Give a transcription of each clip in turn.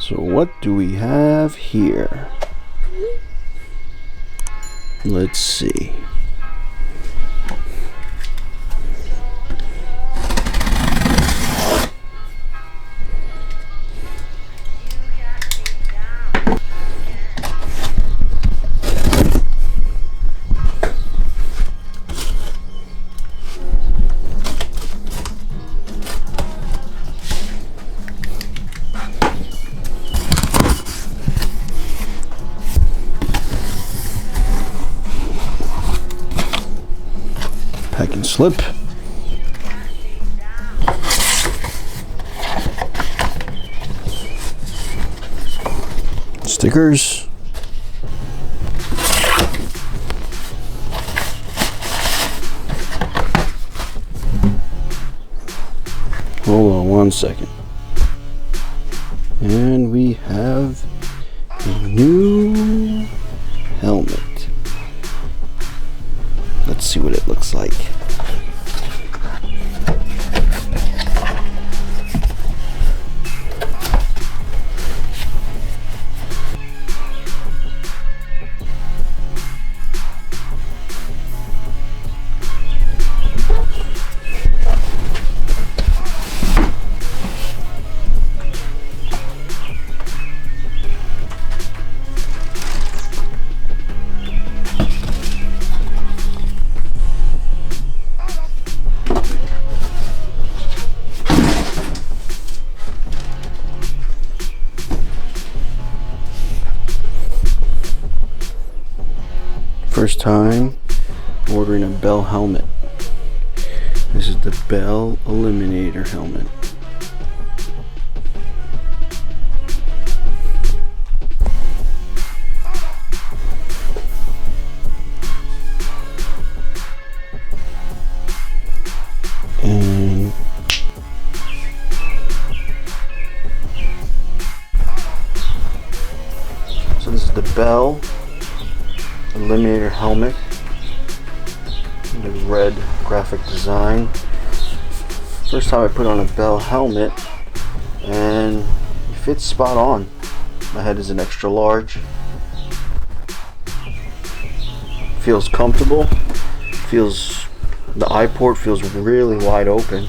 So what do we have here? Let's see. Packing slip. Stickers. Hold on one second. And we have a new helmet. Let's see what it looks like. First time ordering a Bell helmet. This is the Bell Eliminator Helmet. And so this is the Bell Eliminator helmet, the red graphic design. First time I put on a Bell helmet, and it fits spot on. My head is an extra large. Feels comfortable. The eye port feels really wide open.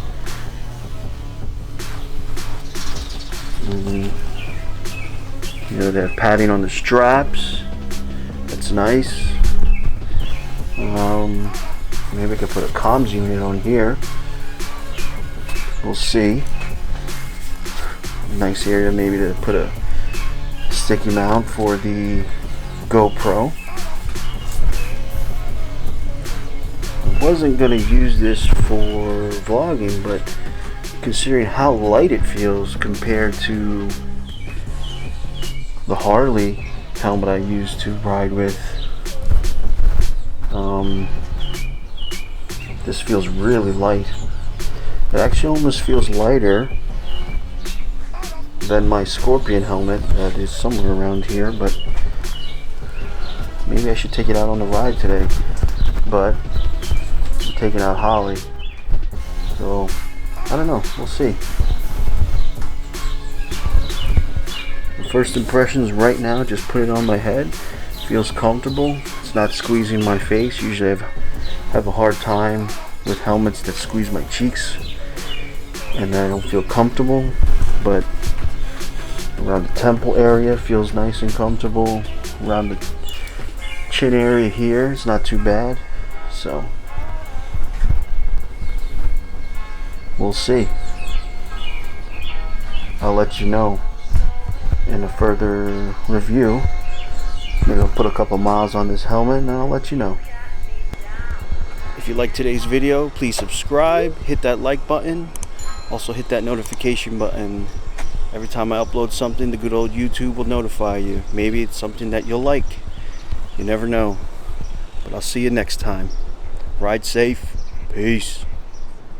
You know, they have padding on the straps. It's nice. Maybe I could put a comms unit on here. We'll see. Nice area maybe to put a sticky mount for the GoPro. I wasn't going to use this for vlogging, but considering how light it feels compared to the Harley helmet I used to ride with, this feels really light. It actually almost feels lighter than my Scorpion helmet that is somewhere around here, but maybe I should take it out on the ride today. But I'm taking out Harley, so I don't know, we'll see. First impressions right now, just put it on my head. Feels comfortable. It's not squeezing my face. Usually I have a hard time with helmets that squeeze my cheeks and then I don't feel comfortable, but around the temple area feels nice and comfortable. Around the chin area here, it's not too bad. So we'll see. I'll let you know in a further review. Maybe I'll put a couple miles on this helmet and I'll let you know. If you like today's video, please subscribe, hit that like button, also hit that notification button. Every time I upload something, the good old YouTube will notify you. Maybe it's something that you'll like. You never know. But I'll see you next time. Ride safe. Peace.